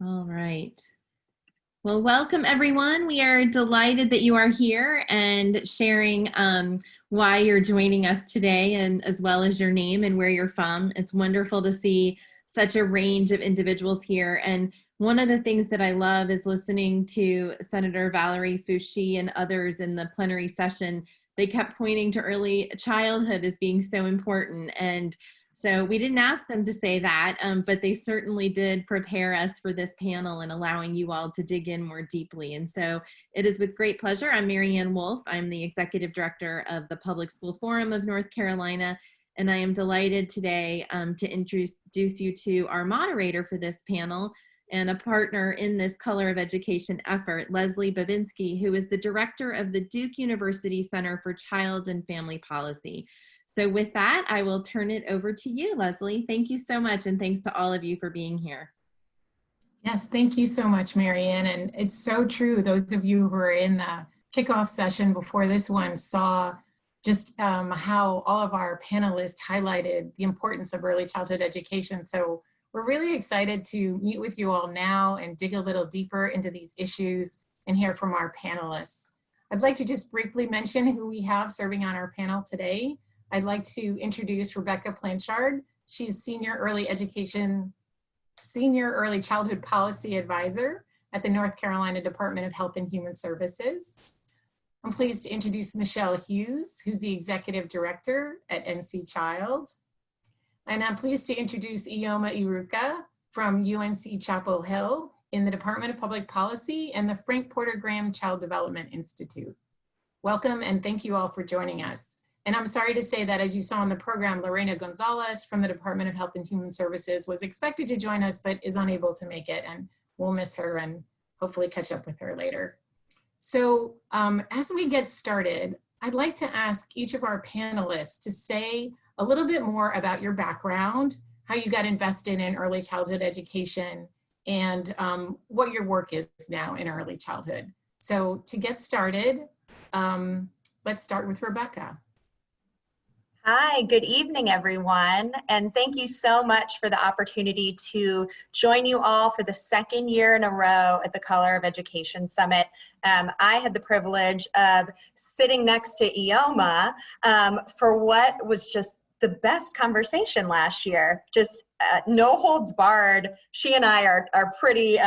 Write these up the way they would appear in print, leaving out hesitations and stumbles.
All right. Well, welcome everyone. We are delighted that you are here and sharing why you're joining us today, and as well as your name and where you're from. It's wonderful to see such a range of individuals here. And one of the things that I love is listening to Senator Valerie Foushee and others in the plenary session. They kept pointing to early childhood as being so important. And so we didn't ask them to say that, but they certainly did prepare us for this panel and allowing you all to dig in more deeply. And so it is with great pleasure. I'm Marianne Wolf. I'm the Executive Director of the Public School Forum of North Carolina, and I am delighted today to introduce you to our moderator for this panel and a partner in this Color of Education effort, Leslie Babinski, who is the Director of the Duke University Center for Child and Family Policy. So with that, I will turn it over to you, Leslie. Thank you so much, and thanks to all of you for being here. Yes, thank you so much, Marianne. And it's so true. Those of you who were in the kickoff session before this one saw just how all of our panelists highlighted the importance of early childhood education. So we're really excited to meet with you all now and dig a little deeper into these issues and hear from our panelists. I'd like to just briefly mention who we have serving on our panel today. I'd like to introduce Rebecca Planchard. She's Senior Early Childhood Policy Advisor at the North Carolina Department of Health and Human Services. I'm pleased to introduce Michelle Hughes, who's the Executive Director at NC Child. And I'm pleased to introduce Ioma Iruka from UNC Chapel Hill in the Department of Public Policy and the Frank Porter Graham Child Development Institute. Welcome, and thank you all for joining us. And I'm sorry to say that, as you saw in the program, Lorena Gonzalez from the Department of Health and Human Services was expected to join us, but is unable to make it, and we'll miss her and hopefully catch up with her later. So as we get started, I'd like to ask each of our panelists to say a little bit more about your background, how you got invested in early childhood education, and what your work is now in early childhood. So to get started, let's start with Rebecca. Hi, good evening, everyone. And thank you so much for the opportunity to join you all for the second year in a row at the Color of Education Summit. I had the privilege of sitting next to Ioma for what was just the best conversation last year. Just no holds barred. She and I are pretty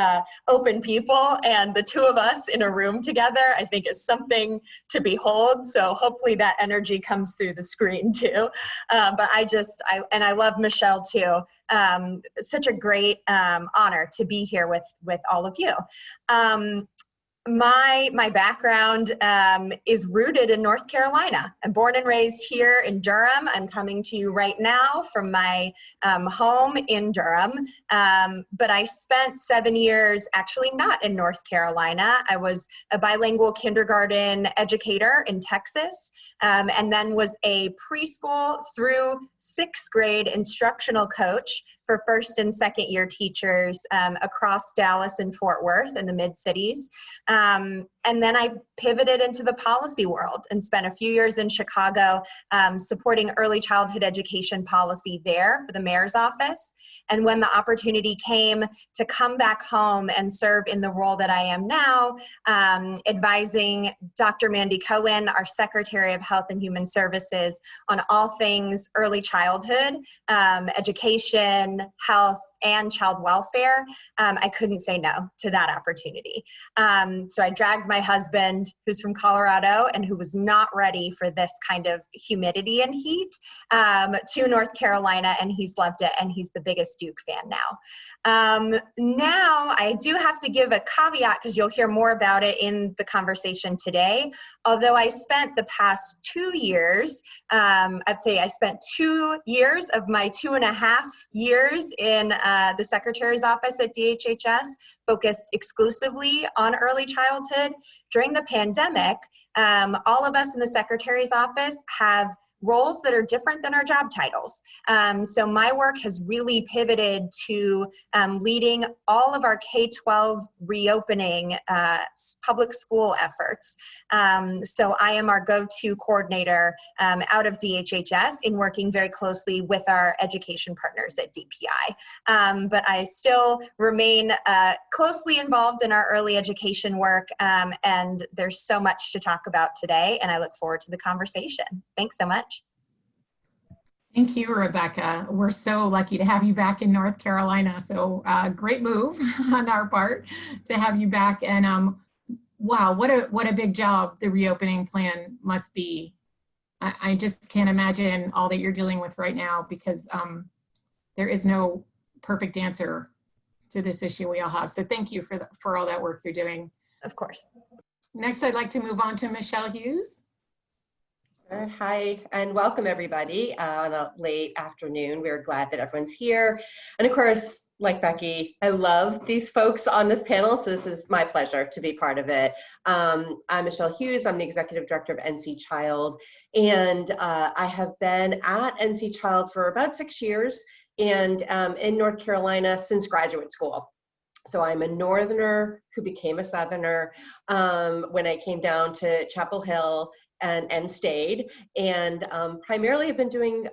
open people, and the two of us in a room together, I think, is something to behold. So hopefully that energy comes through the screen too. But I love Michelle too. Such a great honor to be here with all of you. My background is rooted in North Carolina. I'm born and raised here in Durham. I'm coming to you right now from my home in Durham. But I spent 7 years actually not in North Carolina. I was a bilingual kindergarten educator in Texas, and then was a preschool through 6th grade instructional coach for first and second year teachers across Dallas and Fort Worth in the mid-cities. And then I pivoted into the policy world and spent a few years in Chicago supporting early childhood education policy there for the mayor's office. And when the opportunity came to come back home and serve in the role that I am now, advising Dr. Mandy Cohen, our Secretary of Health and Human Services, on all things early childhood, education, health, and child welfare, I couldn't say no to that opportunity. So I dragged my husband, who's from Colorado and who was not ready for this kind of humidity and heat, to North Carolina, and he's loved it, and he's the biggest Duke fan now. Now I do have to give a caveat, because you'll hear more about it in the conversation today. Although I spent the past 2 years, I'd say I spent 2 years of my 2.5 years in the Secretary's office at DHHS, focused exclusively on early childhood. During the pandemic, all of us in the Secretary's office have roles that are different than our job titles. So my work has really pivoted to leading all of our K-12 reopening public school efforts. So I am our go-to coordinator out of DHHS in working very closely with our education partners at DPI. But I still remain closely involved in our early education work, and there's so much to talk about today, and I look forward to the conversation. Thanks so much. Thank you, Rebecca. We're so lucky to have you back in North Carolina. So great move on our part to have you back. And wow, what a big job the reopening plan must be. I just can't imagine all that you're dealing with right now, because there is no perfect answer to this issue we all have. So thank you for all that work you're doing. Of course. Next, I'd like to move on to Michelle Hughes. Hi, and welcome everybody on a late afternoon. We're glad that everyone's here. And of course, like Becky, I love these folks on this panel, so this is my pleasure to be part of it. I'm Michelle Hughes. I'm the Executive Director of NC Child, and I have been at NC Child for about 6 years, and in North Carolina since graduate school. So I'm a Northerner who became a Southerner when I came down to Chapel Hill and stayed, and primarily have been doing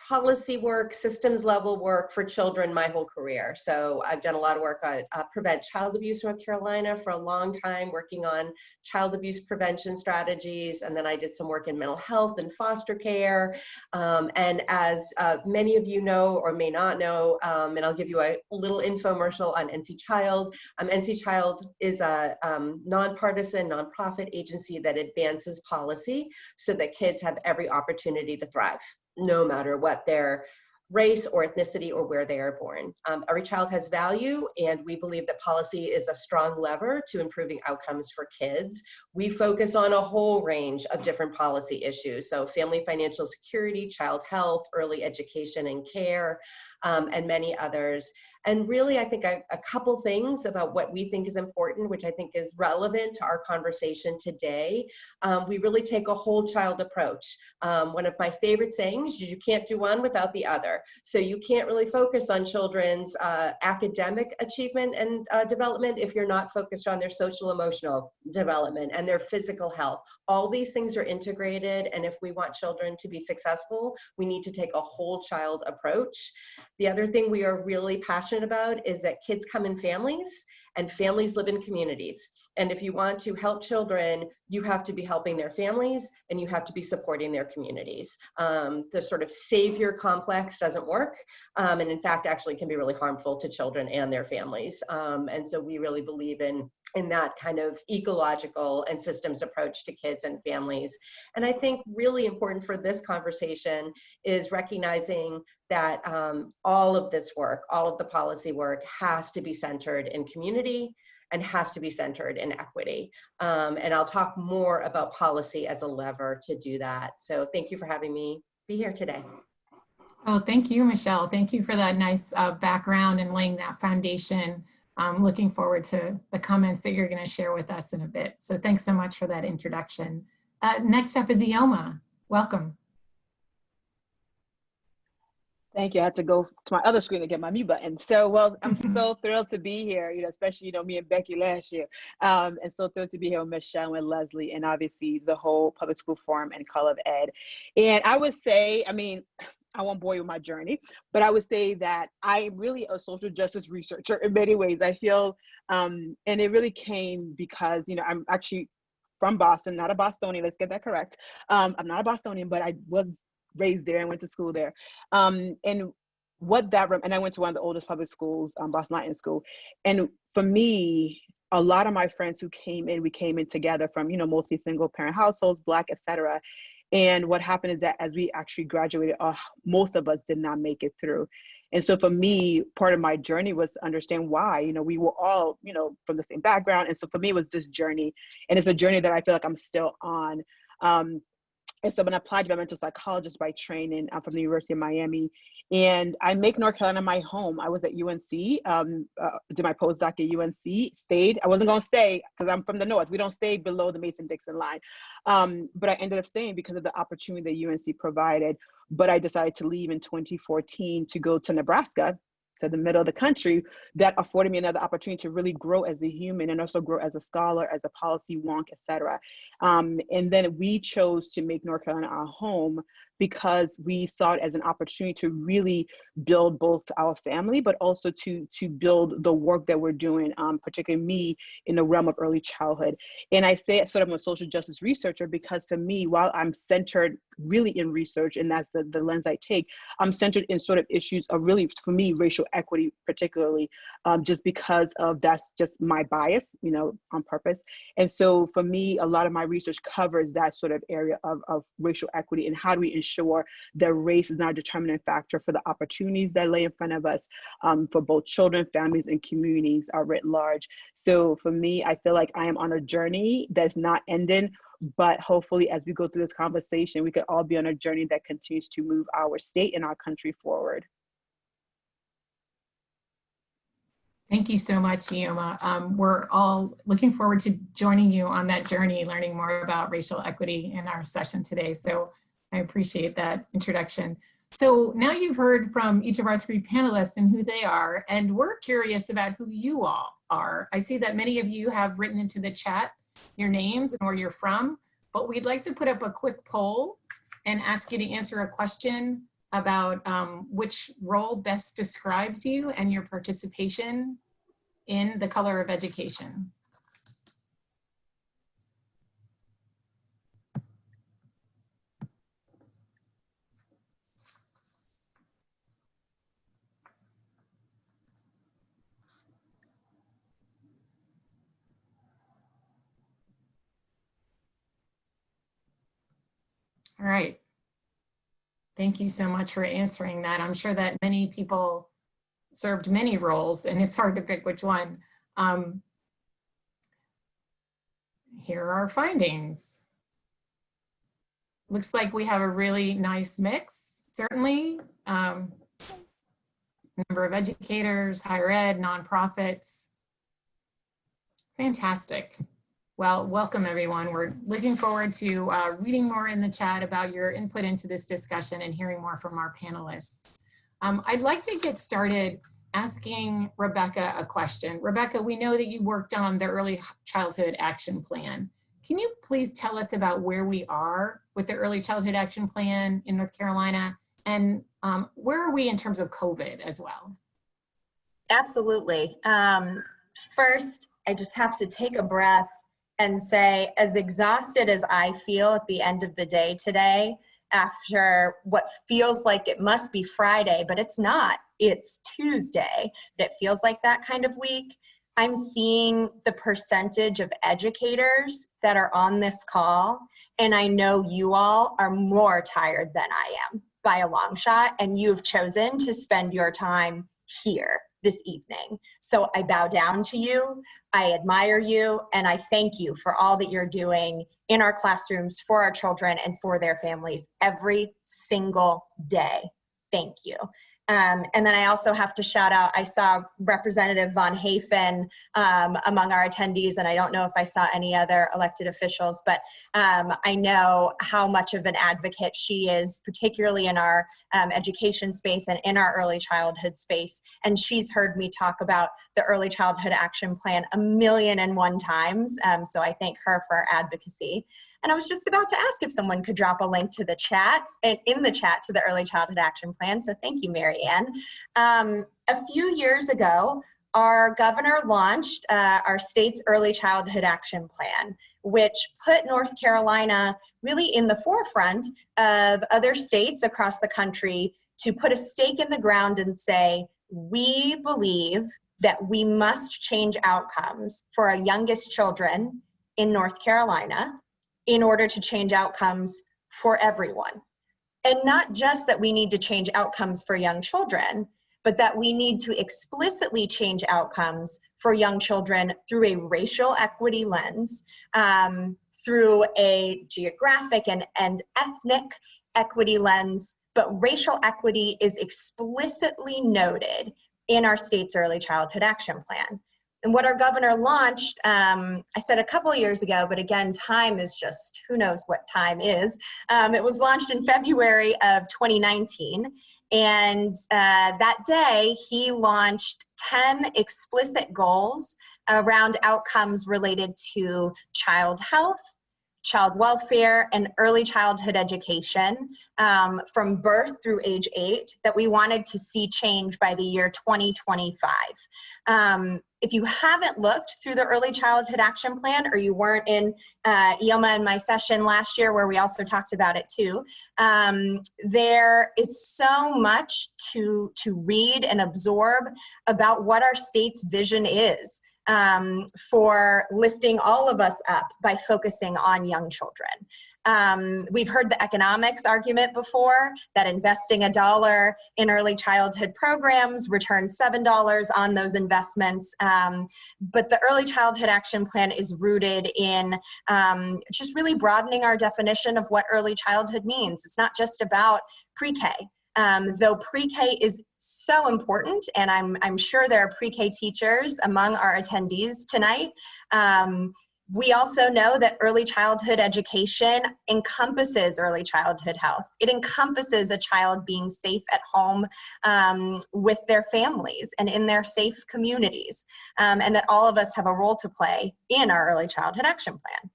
policy work, systems level work for children my whole career. So I've done a lot of work on Prevent Child Abuse North Carolina for a long time, working on child abuse prevention strategies. And then I did some work in mental health and foster care. And as many of you know or may not know, and I'll give you a little infomercial on NC Child. NC Child is a nonpartisan, nonprofit agency that advances policy so that kids have every opportunity to thrive, no matter what their race or ethnicity or where they are born. Every child has value, and we believe that policy is a strong lever to improving outcomes for kids. We focus on a whole range of different policy issues, so family financial security, child health, early education and care, and many others. And really, I think a couple things about what we think is important, which I think is relevant to our conversation today. We really take a whole child approach. One of my favorite sayings is you can't do one without the other. So you can't really focus on children's academic achievement and development if you're not focused on their social emotional development and their physical health. All these things are integrated, and if we want children to be successful, we need to take a whole child approach. The other thing we are really passionate about is that kids come in families, and families live in communities. And if you want to help children, you have to be helping their families, and you have to be supporting their communities. The sort of savior complex doesn't work, and in fact actually can be really harmful to children and their families. And so we really believe in that kind of ecological and systems approach to kids and families. And I think really important for this conversation is recognizing that all of this work, all of the policy work has to be centered in community and has to be centered in equity. And I'll talk more about policy as a lever to do that. So thank you for having me be here today. Oh, thank you, Michelle. Thank you for that nice background and laying that foundation. I'm looking forward to the comments that you're going to share with us in a bit. So thanks so much for that introduction. Next up is Ioma. Welcome. Thank you. I had to go to my other screen to get my mute button. So, well, I'm so thrilled to be here, especially, me and Becky last year. And so thrilled to be here with Michelle and Leslie, and obviously the whole Public School Forum and Call of Ed. And I would say, I won't bore you with my journey, but I would say that I'm really a social justice researcher in many ways. I feel, and it really came because, I'm actually from Boston, not a Bostonian, let's get that correct. I'm not a Bostonian, but I was raised there and went to school there. And I went to one of the oldest public schools, Boston Latin School. And for me, a lot of my friends who came in, we came in together from, mostly single parent households, Black, etc. And what happened is that as we actually graduated, most of us did not make it through. And so for me, part of my journey was to understand why, we were all, from the same background. And so for me, it was this journey. And it's a journey that I feel like I'm still on. And so I'm an applied developmental psychologist by training. I'm from the University of Miami, and I make North Carolina my home. I was at UNC, did my postdoc at UNC, stayed. I wasn't going to stay because I'm from the North. We don't stay below the Mason-Dixon line. But I ended up staying because of the opportunity that UNC provided. But I decided to leave in 2014 to go to Nebraska, to the middle of the country, that afforded me another opportunity to really grow as a human and also grow as a scholar, as a policy wonk, etc. And then we chose to make North Carolina our home because we saw it as an opportunity to really build both our family, but also to build the work that we're doing, particularly me, in the realm of early childhood. And I say it sort of a social justice researcher because for me, while I'm centered really in research, and that's the lens I take, I'm centered in sort of issues of really, for me, racial equity, particularly, just because of that's just my bias, you know, on purpose. And so for me, a lot of my research covers that sort of area of racial equity and how do we ensure that race is not a determinant factor for the opportunities that lay in front of us, for both children, families, and communities are writ large. So for me, I feel like I am on a journey that's not ending, but hopefully as we go through this conversation, we could all be on a journey that continues to move our state and our country forward. Thank you so much, Neoma. We're all looking forward to joining you on that journey, learning more about racial equity in our session today. So I appreciate that introduction. So now you've heard from each of our three panelists and who they are, and we're curious about who you all are. I see that many of you have written into the chat your names and where you're from, but we'd like to put up a quick poll and ask you to answer a question about which role best describes you and your participation in the color of education. All right. Thank you so much for answering that. I'm sure that many people served many roles and it's hard to pick which one. Here are our findings. Looks like we have a really nice mix, certainly. Number of educators, higher ed, nonprofits. Fantastic. Well, welcome everyone. We're looking forward to reading more in the chat about your input into this discussion and hearing more from our panelists. I'd like to get started asking Rebecca a question. Rebecca, we know that you worked on the Early Childhood Action Plan. Can you please tell us about where we are with the Early Childhood Action Plan in North Carolina, and where are we in terms of COVID as well? Absolutely. First, I just have to take a breath and say, as exhausted as I feel at the end of the day today, after what feels like it must be Friday, but it's not, it's Tuesday, but it feels like that kind of week. I'm seeing the percentage of educators that are on this call, and I know you all are more tired than I am by a long shot, and you've chosen to spend your time here this evening. So I bow down to you, I admire you, and I thank you for all that you're doing in our classrooms for our children and for their families every single day. Thank you. And then I also have to shout out, I saw Representative Von Hafen among our attendees, and I don't know if I saw any other elected officials, but I know how much of an advocate she is, particularly in our education space and in our early childhood space. And she's heard me talk about the Early Childhood Action Plan 1,000,001 times. So I thank her for her advocacy. And I was just about to ask if someone could drop a link to the chats and in the chat to the Early Childhood Action Plan. So thank you, Mary Ann. A few years ago, our governor launched our state's Early Childhood Action Plan, which put North Carolina really in the forefront of other states across the country to put a stake in the ground and say, we believe that we must change outcomes for our youngest children in North Carolina in order to change outcomes for everyone. And not just that we need to change outcomes for young children, but that we need to explicitly change outcomes for young children through a racial equity lens, through a geographic and ethnic equity lens, but racial equity is explicitly noted in our state's Early Childhood Action Plan. And what our governor launched, I said a couple of years ago, but again, time is just, who knows what time is. It was launched in February of 2019. And that day, he launched 10 explicit goals around outcomes related to child health, child welfare, and early childhood education from birth through age 8 that we wanted to see change by the year 2025. If you haven't looked through the Early Childhood Action Plan, or you weren't in Ioma and my session last year where we also talked about it too, there is so much to read and absorb about what our state's vision is for lifting all of us up by focusing on young children. We've heard the economics argument before, that investing $1 in early childhood programs returns $7 on those investments. But the Early Childhood Action Plan is rooted in just really broadening our definition of what early childhood means. It's not just about pre-K. Though pre-K is so important, and I'm sure there are pre-K teachers among our attendees tonight. We also know that early childhood education encompasses early childhood health. It encompasses a child being safe at home with their families and in their safe communities, and that all of us have a role to play in our Early Childhood Action Plan.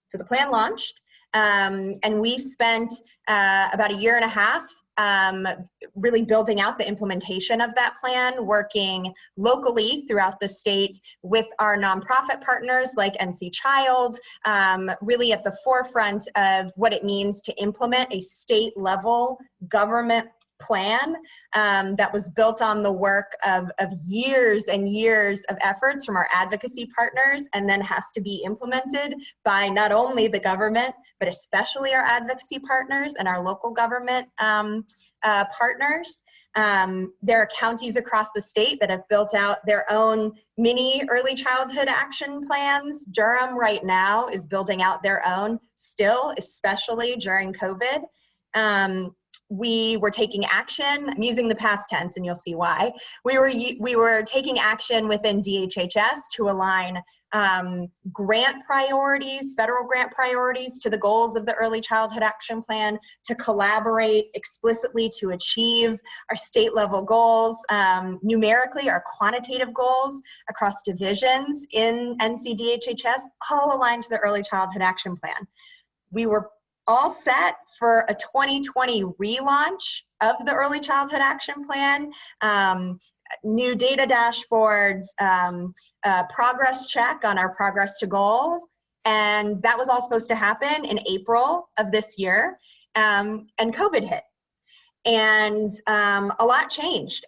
So the plan launched, and we spent about 1.5 years really building out the implementation of that plan, working locally throughout the state with our nonprofit partners like NC Child, really at the forefront of what it means to implement a state level government plan that was built on the work of years and years of efforts from our advocacy partners, and then has to be implemented by not only the government, but especially our advocacy partners and our local government partners. There are counties across the state that have built out their own mini early childhood action plans. Durham right now is building out their own still, especially during COVID. We were taking action. I'm using the past tense and you'll see why. We were taking action within DHHS to align grant priorities, federal grant priorities, to the goals of the Early Childhood Action Plan, to collaborate explicitly to achieve our state level goals, numerically our quantitative goals across divisions in NCDHHS, all aligned to the Early Childhood Action Plan. We were all set for a 2020 relaunch of the Early Childhood Action Plan, new data dashboards, progress check on our progress to goal. And that was all supposed to happen in April of this year, and COVID hit. And a lot changed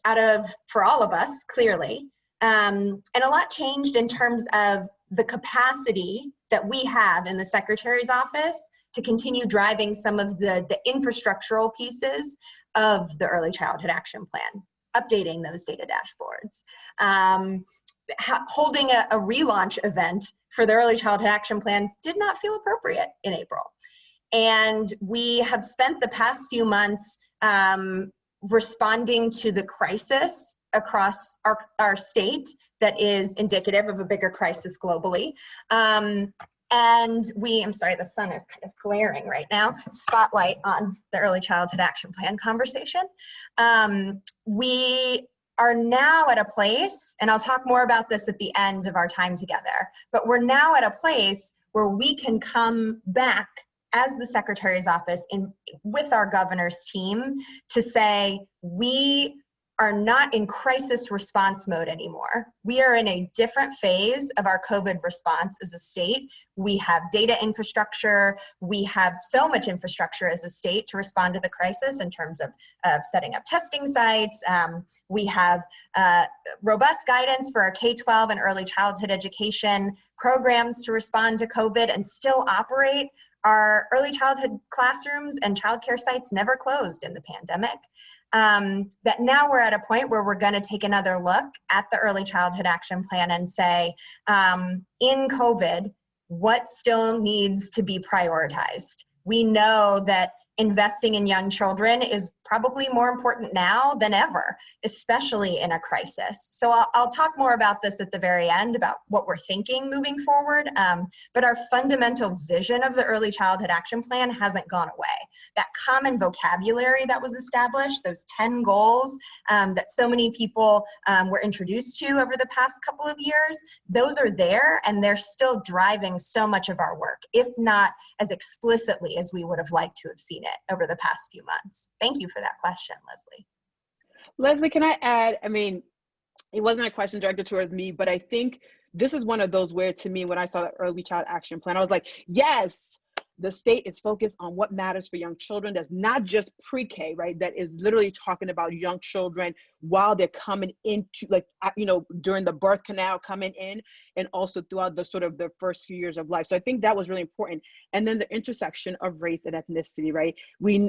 for all of us, clearly. And a lot changed in terms of the capacity that we have in the Secretary's office to continue driving some of the infrastructural pieces of the Early Childhood Action Plan, updating those data dashboards, holding a relaunch event for the Early Childhood Action Plan did not feel appropriate in April. And we have spent the past few months responding to the crisis across our state that is indicative of a bigger crisis globally. And I'm sorry, the sun is kind of glaring right now, spotlight on the Early Childhood Action Plan conversation. We are now at a place, and I'll talk more about this at the end of our time together, but we're now at a place where we can come back as the Secretary's office with our governor's team to say, we are not in crisis response mode anymore. We are in a different phase of our COVID response as a state. We have data infrastructure. We have so much infrastructure as a state to respond to the crisis in terms of setting up testing sites. We have robust guidance for our K-12 and early childhood education programs to respond to COVID and still operate. Our early childhood classrooms and childcare sites never closed in the pandemic. That now we're at a point where we're going to take another look at the Early Childhood Action Plan and say, in COVID, what still needs to be prioritized? We know that investing in young children is probably more important now than ever, especially in a crisis. So I'll talk more about this at the very end, about what we're thinking moving forward. But our fundamental vision of the Early Childhood Action Plan hasn't gone away. That common vocabulary that was established, those 10 goals that so many people were introduced to over the past couple of years, those are there, and they're still driving so much of our work, if not as explicitly as we would have liked to have seen it over the past few months. Thank you for that question, Leslie. Leslie, can I add, I mean, it wasn't a question directed towards me, but I think this is one of those where, to me, when I saw the Early Child Action Plan, I was like, yes, the state is focused on what matters for young children. That's not just pre-K, right? That is literally talking about young children while they're coming into, like, you know, during the birth canal coming in, and also throughout the sort of the first few years of life. So I think that was really important. And then the intersection of race and ethnicity, right?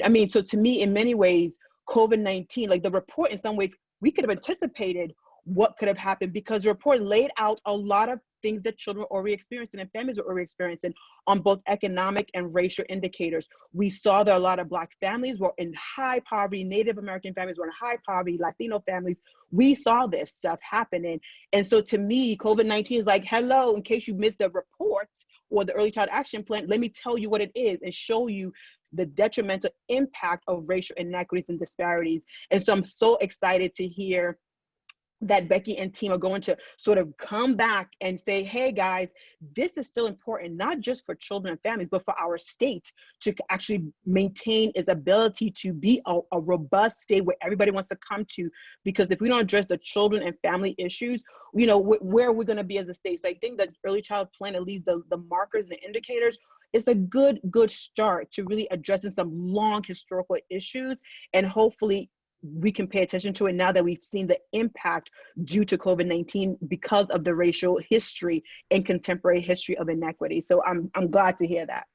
I mean, so to me, in many ways, COVID-19, like the report, in some ways, we could have anticipated what could have happened, because the report laid out a lot of things that children were already experiencing and families were already experiencing on both economic and racial indicators. We saw that a lot of Black families were in high poverty, Native American families were in high poverty, Latino families. We saw this stuff happening. And so to me, COVID-19 is like, hello, in case you missed the report or the Early Child Action Plan, let me tell you what it is and show you the detrimental impact of racial inequities and disparities. And so I'm so excited to hear that Becky and team are going to sort of come back and say, hey guys, this is still important, not just for children and families, but for our state to actually maintain its ability to be a robust state where everybody wants to come to. Because if we don't address the children and family issues, you know, where are we going to be as a state? So I think that Early Child Plan, at least the markers and the indicators, it's a good start to really addressing some long historical issues, and hopefully we can pay attention to it now that we've seen the impact due to COVID-19 because of the racial history and contemporary history of inequity. So I'm glad to hear that.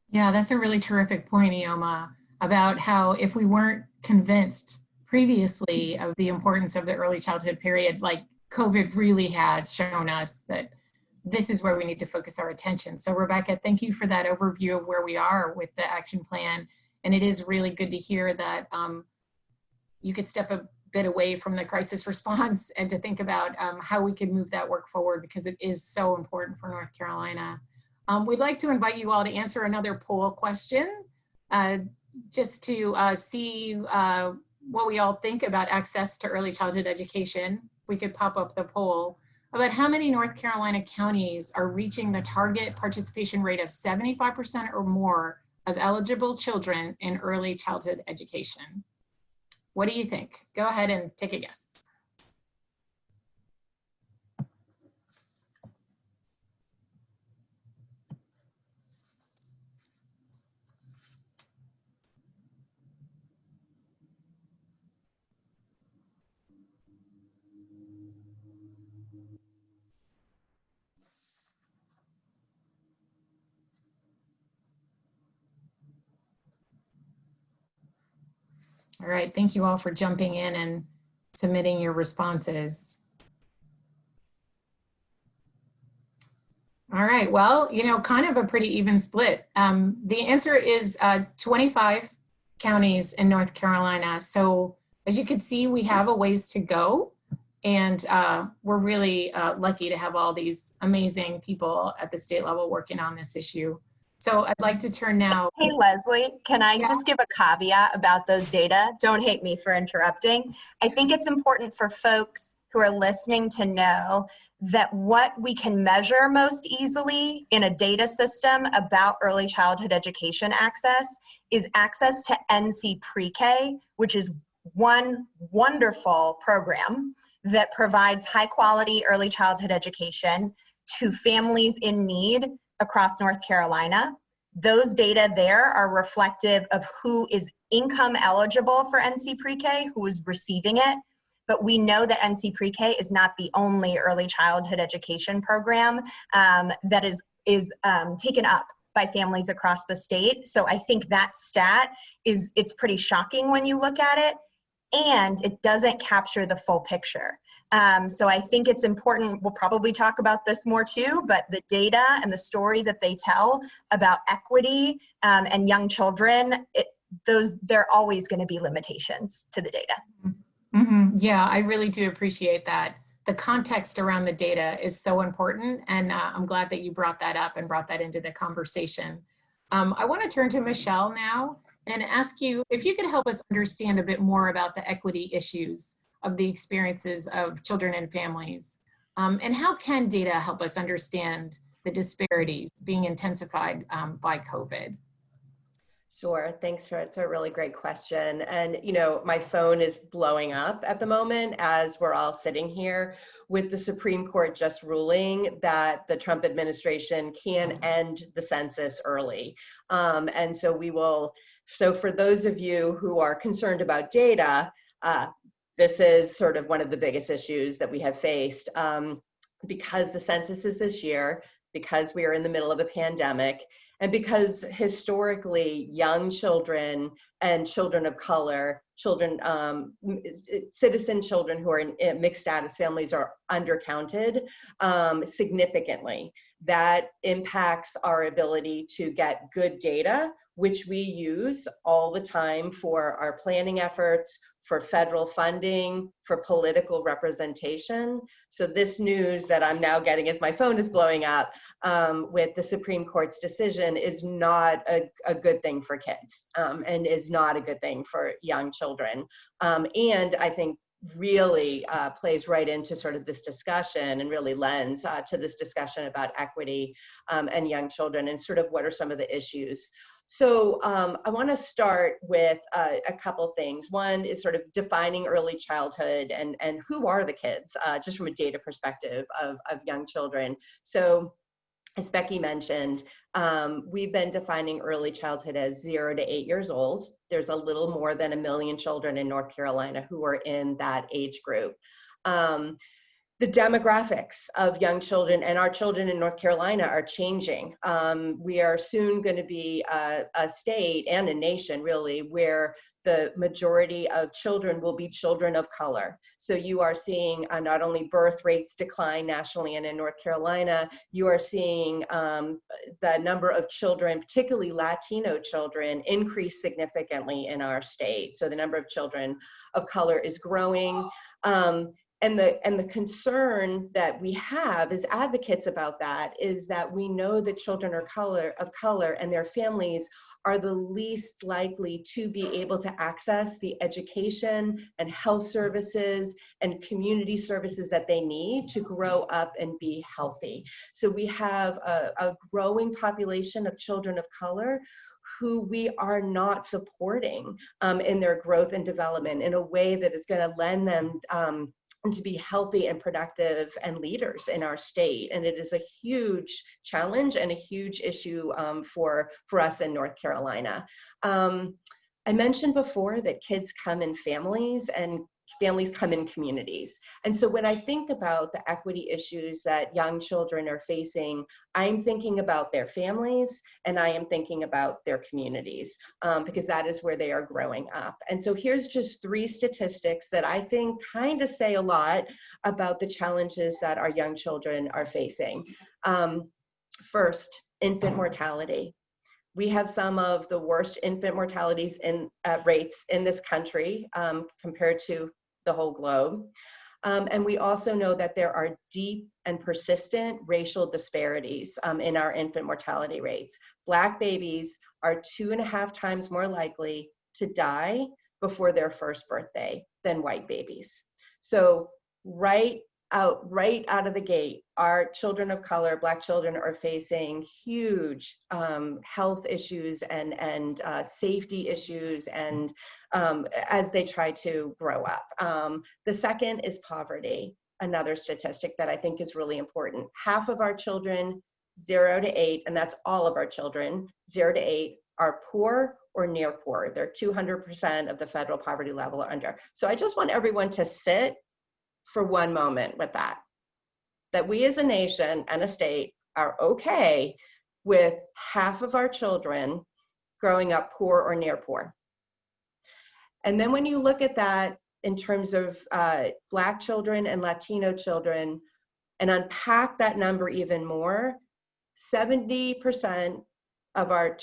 Yeah, that's a really terrific point, Ioma, about how if we weren't convinced previously of the importance of the early childhood period, like COVID really has shown us that this is where we need to focus our attention. So Rebecca, thank you for that overview of where we are with the action plan. And it is really good to hear that you could step a bit away from the crisis response and to think about how we can move that work forward, because it is so important for North Carolina. We'd like to invite you all to answer another poll question, just to see what we all think about access to early childhood education. We could pop up the poll about how many North Carolina counties are reaching the target participation rate of 75% or more of eligible children in early childhood education. What do you think? Go ahead and take a guess. All right, thank you all for jumping in and submitting your responses. All right, well, you know, kind of a pretty even split. The answer is 25 counties in North Carolina. So as you can see, we have a ways to go. And we're really lucky to have all these amazing people at the state level working on this issue. So I'd like to turn now. Hey, Leslie, can I just give a caveat about those data? Don't hate me for interrupting. I think it's important for folks who are listening to know that what we can measure most easily in a data system about early childhood education access is access to NC Pre-K, which is one wonderful program that provides high quality early childhood education to families in need across North Carolina. Those data there are reflective of who is income eligible for NC Pre-K, who is receiving it. But we know that NC Pre-K is not the only early childhood education program that is taken up by families across the state. So I think that stat it's pretty shocking when you look at it, and it doesn't capture the full picture. So I think it's important, we'll probably talk about this more too, but the data and the story that they tell about equity and young children, there are always going to be limitations to the data. Yeah, I really do appreciate that. The context around the data is so important, and I'm glad that you brought that up and brought that into the conversation. I want to turn to Michelle now and ask you if you could help us understand a bit more about the equity issues of the experiences of children and families, and how can data help us understand the disparities being intensified by COVID? Sure. Thanks, for it's a really great question. And, my phone is blowing up at the moment as we're all sitting here with the Supreme Court just ruling that the Trump administration can end the census early. And so for those of you who are concerned about data, this is sort of one of the biggest issues that we have faced because the census is this year, because we are in the middle of a pandemic, and because historically young children and children of color, citizen children who are in mixed status families are undercounted significantly. That impacts our ability to get good data, which we use all the time for our planning efforts, for federal funding, for political representation. So this news that I'm now getting as my phone is blowing up with the Supreme Court's decision is not a good thing for kids and is not a good thing for young children. And I think really plays right into sort of this discussion and really lends to this discussion about equity and young children and sort of what are some of the issues. So I want to start with a couple things. One is sort of defining early childhood and who are the kids, just from a data perspective of young children. So as Becky mentioned, we've been defining early childhood as 0 to 8 years old. There's a little more than 1 million children in North Carolina who are in that age group. The demographics of young children and our children in North Carolina are changing. We are soon going to be a state and a nation, really, where the majority of children will be children of color. So you are seeing not only birth rates decline nationally and in North Carolina, you are seeing the number of children, particularly Latino children, increase significantly in our state. So the number of children of color is growing. And the concern that we have as advocates about that is that we know that children of color and their families are the least likely to be able to access the education and health services and community services that they need to grow up and be healthy. So we have a growing population of children of color who we are not supporting in their growth and development in a way that is going to lend them and to be healthy and productive and leaders in our state. And it is a huge challenge and a huge issue for us in North Carolina. I mentioned before that kids come in families and families come in communities. And so when I think about the equity issues that young children are facing, I'm thinking about their families and I am thinking about their communities because that is where they are growing up. And so here's just 3 statistics that I think kind of say a lot about the challenges that our young children are facing. First, infant mortality. We have some of the worst infant mortalities rates in this country compared to the whole globe. And we also know that there are deep and persistent racial disparities in our infant mortality rates. Black babies are 2.5 times more likely to die before their first birthday than white babies. So right out of the gate, our children of color, Black children, are facing huge health issues and safety issues and as they try to grow up. The second is poverty, another statistic that I think is really important. Half of our children, 0 to 8, and that's all of our children, 0 to 8, are poor or near poor. They're 200% of the federal poverty level or under. So I just want everyone to sit for one moment with that we as a nation and a state are okay with half of our children growing up poor or near poor. And then when you look at that in terms of Black children and Latino children and unpack that number even more, 70% of our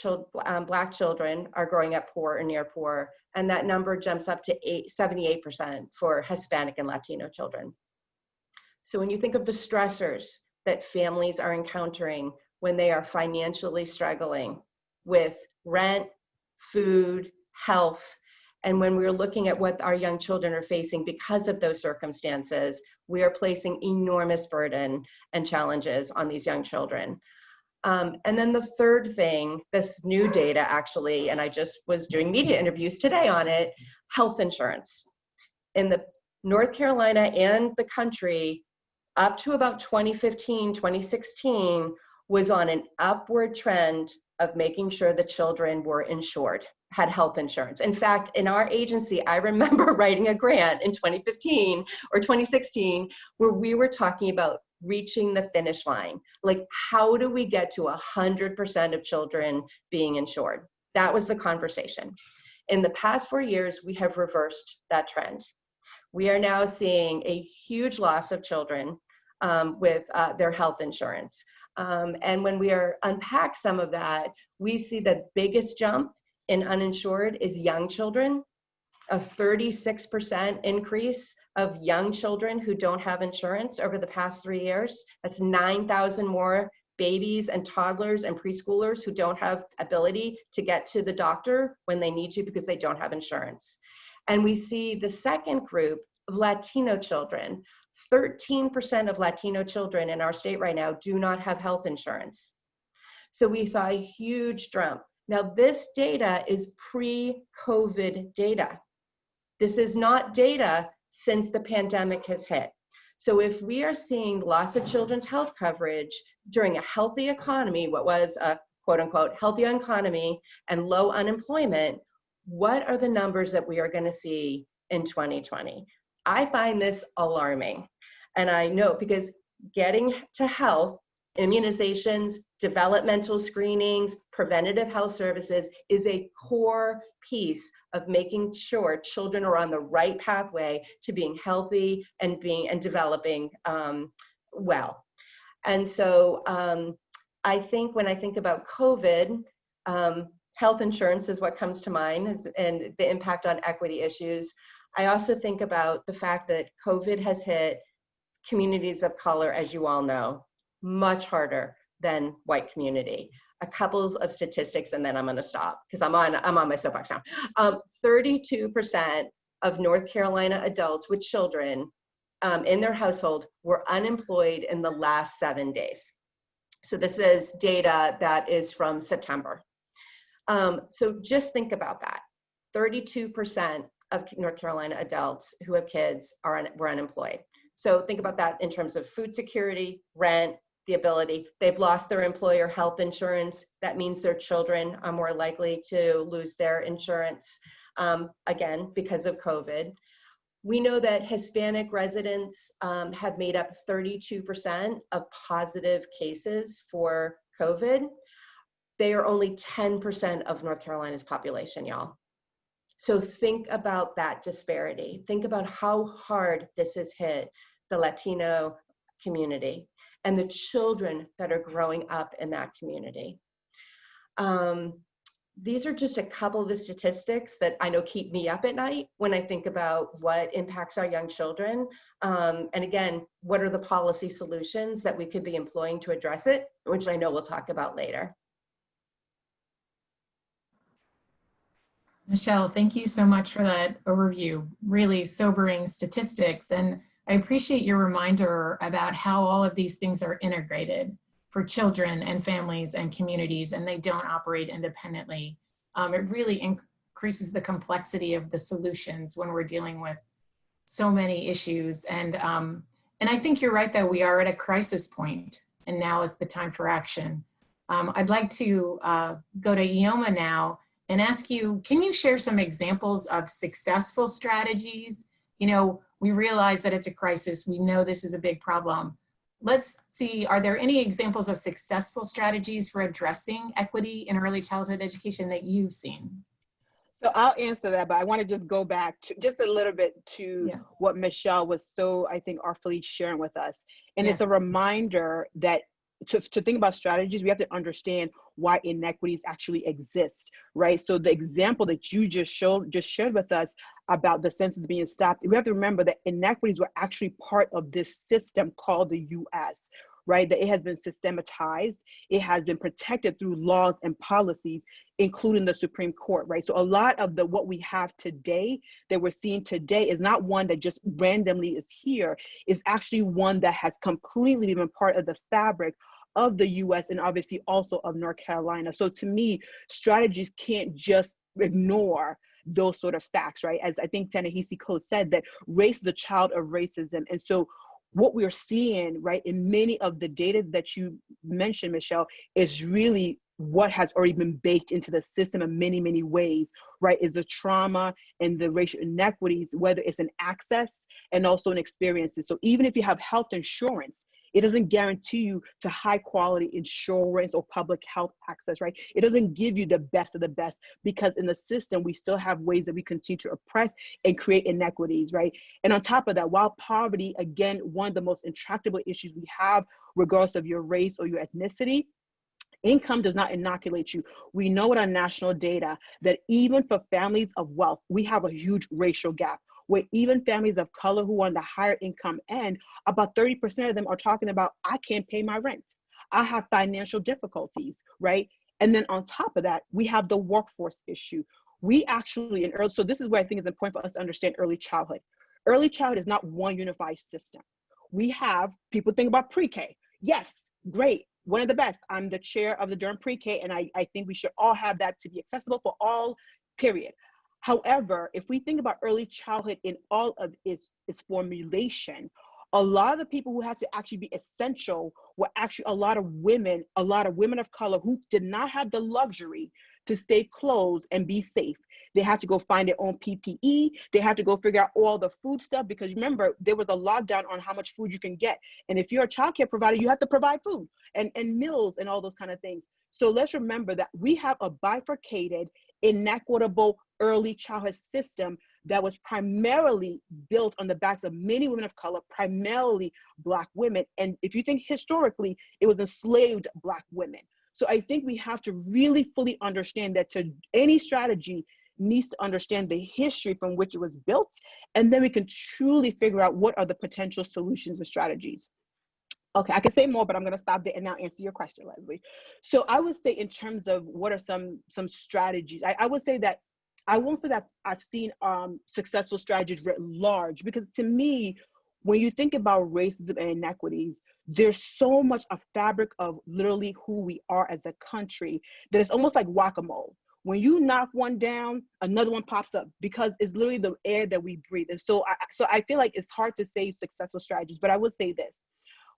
Black children are growing up poor or near poor, and that number jumps up to 78% for Hispanic and Latino children. So when you think of the stressors that families are encountering when they are financially struggling with rent, food, health, and when we're looking at what our young children are facing because of those circumstances, we are placing enormous burden and challenges on these young children. And then the third thing, this new data actually, and I just was doing media interviews today on it, health insurance. In the North Carolina and the country, up to about 2015, 2016, was on an upward trend of making sure the children were insured, had health insurance. In fact, in our agency, I remember writing a grant in 2015 or 2016 where we were talking about reaching the finish line. Like, how do we get to 100% of children being insured? That was the conversation. In the past 4 years, we have reversed that trend. We are now seeing a huge loss of children with their health insurance. And when we unpack some of that, we see the biggest jump in uninsured is young children, a 36% increase of young children who don't have insurance over the past 3 years. That's 9,000 more babies and toddlers and preschoolers who don't have ability to get to the doctor when they need to because they don't have insurance. And we see the second group of Latino children. 13% of Latino children in our state right now do not have health insurance. So we saw a huge jump. Now this data is pre-COVID data. This is not data since the pandemic has hit. So if we are seeing loss of children's health coverage during a healthy economy, what was a quote unquote healthy economy and low unemployment, what are the numbers that we are going to see in 2020? I find this alarming. And I know because getting to health, immunizations, developmental screenings, preventative health services is a core piece of making sure children are on the right pathway to being healthy and developing well. And so I think when I think about COVID, health insurance is what comes to mind and the impact on equity issues. I also think about the fact that COVID has hit communities of color, as you all know, much harder than white community. A couple of statistics and then I'm gonna stop because I'm on my soapbox now. 32% of North Carolina adults with children in their household were unemployed in the last 7 days. So this is data that is from September. So just think about that. 32% of North Carolina adults who have kids were unemployed. So think about that in terms of food security, rent, the ability. They've lost their employer health insurance. That means their children are more likely to lose their insurance, again, because of COVID. We know that Hispanic residents have made up 32% of positive cases for COVID. They are only 10% of North Carolina's population, y'all. So think about that disparity. Think about how hard this has hit the Latino community and the children that are growing up in that community. These are just a couple of the statistics that I know keep me up at night when I think about what impacts our young children. And again, what are the policy solutions that we could be employing to address it, which I know we'll talk about later. Michelle, thank you so much for that overview. Really sobering statistics. And I appreciate your reminder about how all of these things are integrated for children and families and communities, and they don't operate independently. It really increases the complexity of the solutions when we're dealing with so many issues. And I think you're right that we are at a crisis point, and now is the time for action. I'd like to go to Ioma now and ask you, can you share some examples of successful strategies? You know, we realize that it's a crisis. We know this is a big problem. Let's see, are there any examples of successful strategies for addressing equity in early childhood education that you've seen? So I'll answer that, but I want to just go back to just a little bit to Yeah. what Michelle was so, I think, artfully sharing with us. And it's a Yes. reminder that to think about strategies, we have to understand why inequities actually exist, right? So the example that you just shared with us about the census being stopped, we have to remember that inequities were actually part of this system called the US, right? That it has been systematized, it has been protected through laws and policies, including the Supreme Court, right? So a lot of what we have today, that we're seeing today, is not one that just randomly is here, is actually one that has completely been part of the fabric of the US and obviously also of North Carolina. So to me, strategies can't just ignore those sort of facts, right? As I think Ta-Nehisi Coates said, that race is a child of racism. And so what we're seeing, right, in many of the data that you mentioned, Michelle, is really what has already been baked into the system in many, many ways, right, is the trauma and the racial inequities, whether it's in access and also in experiences. So even if you have health insurance, it doesn't guarantee you to high quality insurance or public health access, right? It doesn't give you the best of the best, because in the system, we still have ways that we continue to oppress and create inequities, right? And on top of that, while poverty, again, one of the most intractable issues we have, regardless of your race or your ethnicity, income does not inoculate you. We know with our national data that even for families of wealth, we have a huge racial gap, where even families of color who are on the higher income end, about 30% of them are talking about, I can't pay my rent. I have financial difficulties, right? And then on top of that, we have the workforce issue. We actually, so this is where I think it's important for us to understand early childhood. Early childhood is not one unified system. We have, people think about pre-K. Yes, great, one of the best. I'm the chair of the Durham Pre-K, and I think we should all have that to be accessible for all, period. However, if we think about early childhood in all of its formulation, a lot of the people who had to actually be essential were actually a lot of women of color who did not have the luxury to stay clothed and be safe. They had to go find their own PPE. They had to go figure out all the food stuff, because remember, there was a lockdown on how much food you can get. And if you're a childcare provider, you have to provide food and meals and all those kind of things. So let's remember that we have a bifurcated, inequitable early childhood system that was primarily built on the backs of many women of color, primarily Black women. And if you think historically, it was enslaved Black women. So I think we have to really fully understand that to any strategy needs to understand the history from which it was built, and then we can truly figure out what are the potential solutions and strategies. Okay, I can say more, but I'm going to stop there and now answer your question, Leslie. So I would say, in terms of what are some strategies, I would say that I won't say that I've seen successful strategies writ large, because to me, when you think about racism and inequities, there's so much a fabric of literally who we are as a country that it's almost like whack-a-mole. When you knock one down, another one pops up, because it's literally the air that we breathe. And so I feel like it's hard to say successful strategies, but I would say this.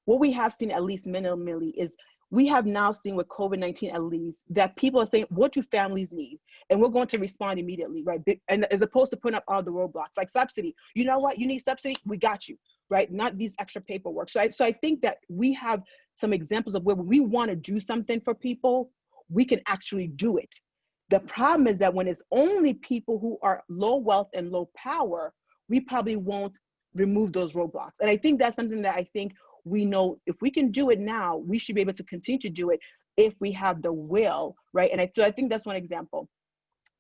What we have seen, at least minimally, is we have now seen with COVID-19, at least, that people are saying, what do families need? And we're going to respond immediately, right? And as opposed to putting up all the roadblocks, like subsidy. You know what? You need subsidy? We got you, right? Not these extra paperwork. So I think that we have some examples of where we want to do something for people, we can actually do it. The problem is that when it's only people who are low wealth and low power, we probably won't remove those roadblocks. And I think that's something that I think we know, if we can do it now, we should be able to continue to do it if we have the will, right? And so I think that's one example.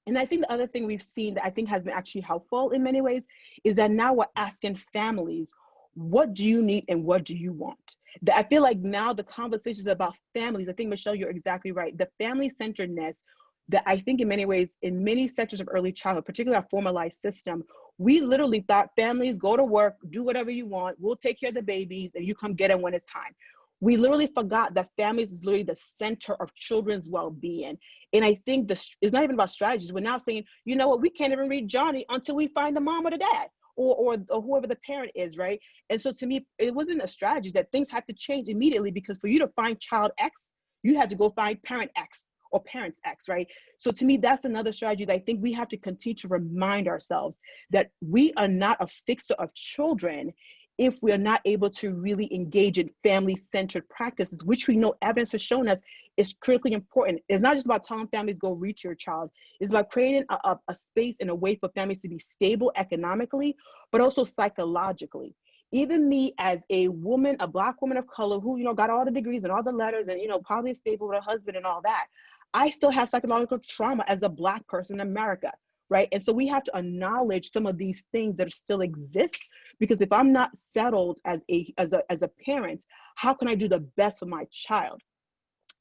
And I think the other thing we've seen that I think has been actually helpful in many ways is that now we're asking families, what do you need and what do you want? I feel like now the conversations about families, I think, Michelle, you're exactly right. The family-centeredness that I think in many ways, in many sectors of early childhood, particularly our formalized system, we literally thought families, go to work, do whatever you want, we'll take care of the babies and you come get them when it's time. We literally forgot that families is literally the center of children's well-being. And I think it's not even about strategies. We're now saying, you know what, we can't even read Johnny until we find the mom or the dad, or whoever the parent is, right? And so to me, it wasn't a strategy that things had to change immediately, because for you to find child X, you had to go find parent X or parents X, right? So to me, that's another strategy that I think we have to continue to remind ourselves that we are not a fixer of children. if we are not able to really engage in family-centered practices, which we know evidence has shown us is critically important. It's not just about telling families go reach your child. It's about creating a space and a way for families to be stable economically, but also psychologically. Even me as a woman, a Black woman of color who, you know, got all the degrees and all the letters and, you know, probably stable with a husband and all that, I still have psychological trauma as a Black person in America, right? And so we have to acknowledge some of these things that still exist, because if I'm not settled as a parent, how can I do the best for my child?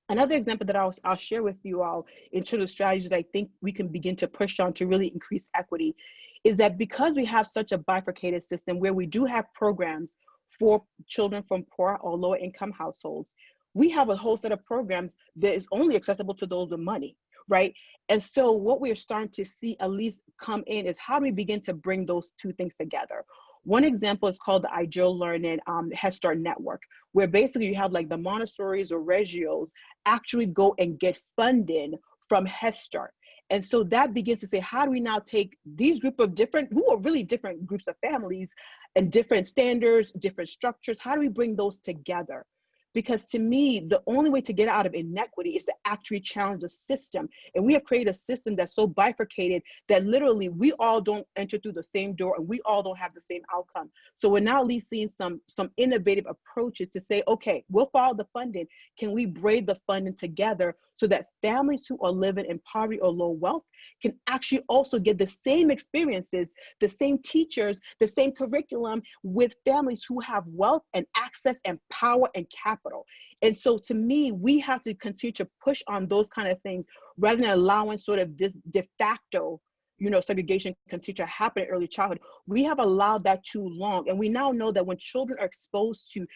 Another example that I'll share with you all in terms of strategies that I think we can begin to push on to really increase equity is that because we have such a bifurcated system where we do have programs for children from poor or lower income households, we have a whole set of programs that is only accessible to those with money, right? And so what we're starting to see at least come in is how do we begin to bring those two things together? One example is called the Ideal Learning Head Start Network, where basically you have like the Montessoris or Reggios actually go and get funding from Head Start. And so that begins to say, how do we now take these group of different, who are really different groups of families and different standards, different structures, how do we bring those together? Because to me, the only way to get out of inequity is to actually challenge the system. And we have created a system that's so bifurcated that literally we all don't enter through the same door and we all don't have the same outcome. So we're now at least seeing some innovative approaches to say, okay, we'll follow the funding. Can we braid the funding together so that families who are living in poverty or low wealth can actually also get the same experiences, the same teachers, the same curriculum with families who have wealth and access and power and capital. And so to me, we have to continue to push on those kind of things rather than allowing sort of this de facto, you know, segregation continue to happen in early childhood. We have allowed that too long. And we now know that when children are exposed to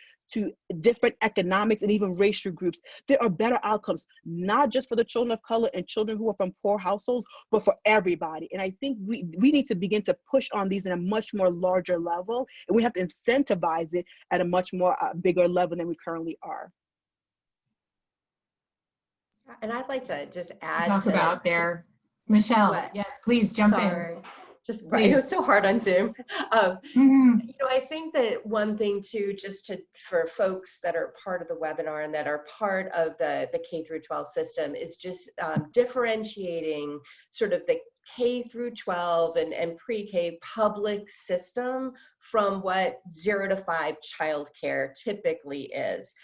different economics and even racial groups, there are better outcomes, not just for the children of color and children who are from poor households, but for everybody. And I think we need to begin to push on these in a much more larger level, and we have to incentivize it at a much more bigger level than we currently are. And I'd like to just add Talk about there. Michelle, what? yes, please jump Sorry. in. Just right, Please. it's so hard on Zoom. Mhm. You know, I think that one thing too, just for folks that are part of the webinar and that are part of the K through 12 system is just differentiating sort of the K through 12 and pre-K public system from what 0 to 5 childcare typically is.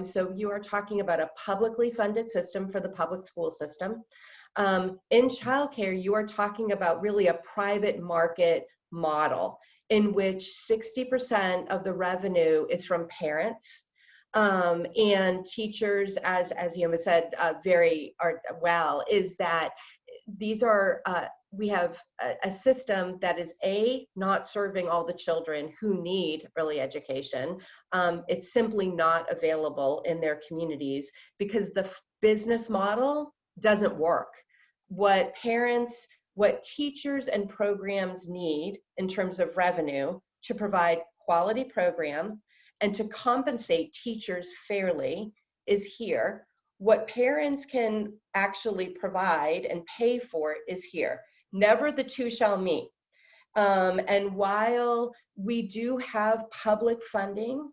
So you are talking about a publicly funded system for the public school system. In childcare, you are talking about really a private market model in which 60% of the revenue is from parents and teachers, as Yoma said very well, is that these are, we have a system that is not serving all the children who need early education. It's simply not available in their communities because the business model doesn't work. What parents, what teachers and programs need in terms of revenue to provide quality program and to compensate teachers fairly is here. What parents can actually provide and pay for is here. Never the two shall meet. And while we do have public funding,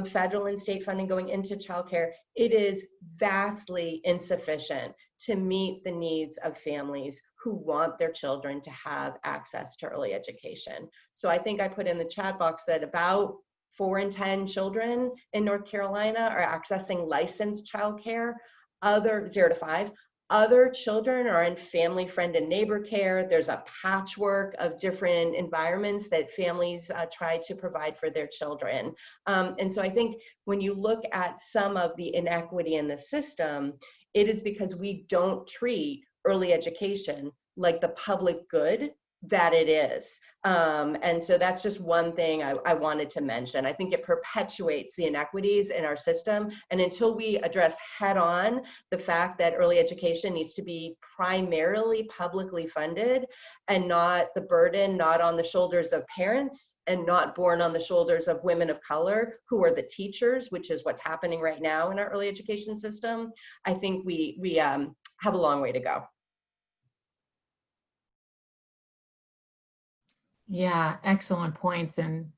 federal and state funding going into childcare, it is vastly insufficient to meet the needs of families who want their children to have access to early education. So I think I put in the chat box that about 4 in 10 children in North Carolina are accessing licensed childcare, other 0 to 5. Other children are in family, friend, and neighbor care. There's a patchwork of different environments that families try to provide for their children. And so I think when you look at some of the inequity in the system, it is because we don't treat early education like the public good that it is. And so that's just one thing I wanted to mention. I think it perpetuates the inequities in our system. And until we address head on the fact that early education needs to be primarily publicly funded and not the burden, not on the shoulders of parents and not borne on the shoulders of women of color who are the teachers, which is what's happening right now in our early education system, I think we have a long way to go. Yeah, excellent points. And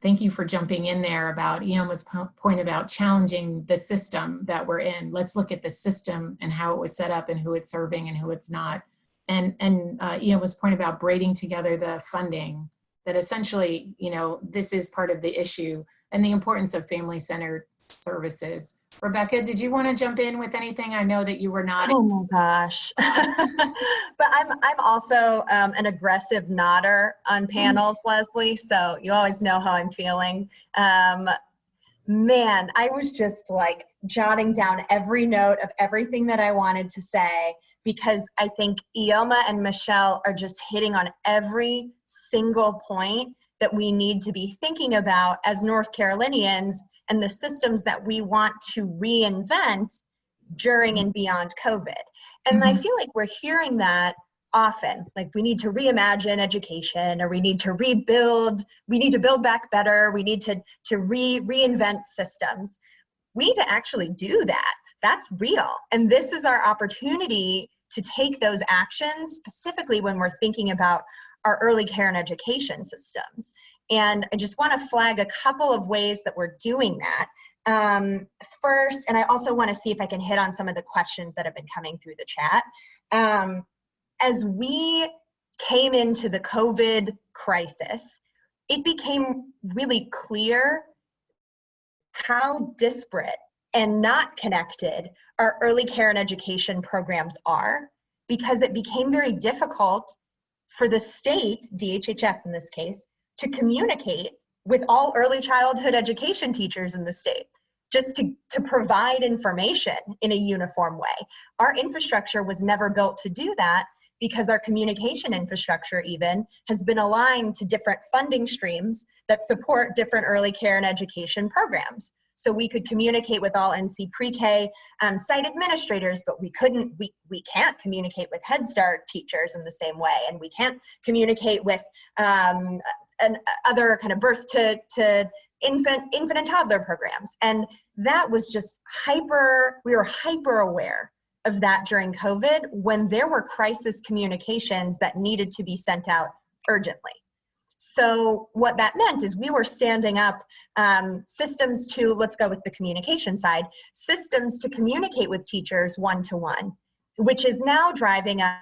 thank you for jumping in there about Ioma's point about challenging the system that we're in. Let's look at the system and how it was set up and who it's serving and who it's not. And Ioma's point about braiding together the funding, that essentially, this is part of the issue and the importance of family-centered services. Rebecca, did you want to jump in with anything? I know that you were not. Oh my gosh. But I'm also an aggressive nodder on panels, Leslie, so you always know how I'm feeling. Man, I was just like jotting down every note of everything that I wanted to say, because I think Ioma and Michelle are just hitting on every single point that we need to be thinking about as North Carolinians and the systems that we want to reinvent during and beyond COVID. And I feel like we're hearing that often, like we need to reimagine education, or we need to rebuild, we need to build back better, we need to reinvent systems. We need to actually do that. That's real. And this is our opportunity to take those actions, specifically when we're thinking about our early care and education systems. And I just want to flag a couple of ways that we're doing that. First, and I also want to see if I can hit on some of the questions that have been coming through the chat. As we came into the COVID crisis, it became really clear how disparate and not connected our early care and education programs are, because it became very difficult for the state, DHHS in this case, to communicate with all early childhood education teachers in the state, just to provide information in a uniform way. Our infrastructure was never built to do that, because our communication infrastructure even has been aligned to different funding streams that support different early care and education programs. So we could communicate with all NC pre-K site administrators, but we can't communicate with Head Start teachers in the same way, and we can't communicate with other kind of birth to infant and toddler programs. And that was just we were hyper aware of that during COVID, when there were crisis communications that needed to be sent out urgently. So what that meant is we were standing up systems to, let's go with the communication side, systems to communicate with teachers one-to-one, which is now driving us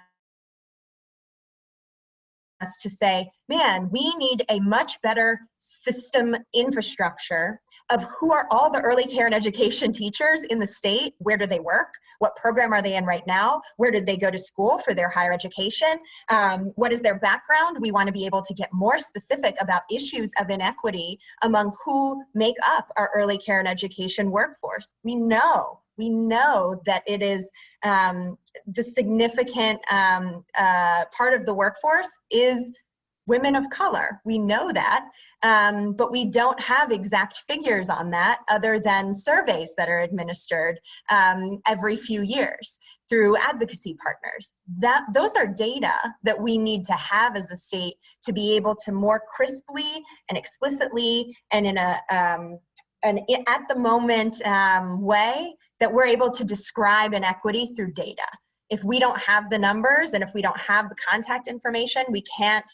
to say, man, we need a much better system infrastructure of who are all the early care and education teachers in the state. Where do they work? What program are they in right now? Where did they go to school for their higher education? What is their background? We want to be able to get more specific about issues of inequity among who make up our early care and education workforce. We know that it is the significant part of the workforce is women of color. We know that, but we don't have exact figures on that other than surveys that are administered every few years through advocacy partners. Those are data that we need to have as a state to be able to more crisply and explicitly and in an at the moment way that we're able to describe inequity through data. If we don't have the numbers and if we don't have the contact information, we can't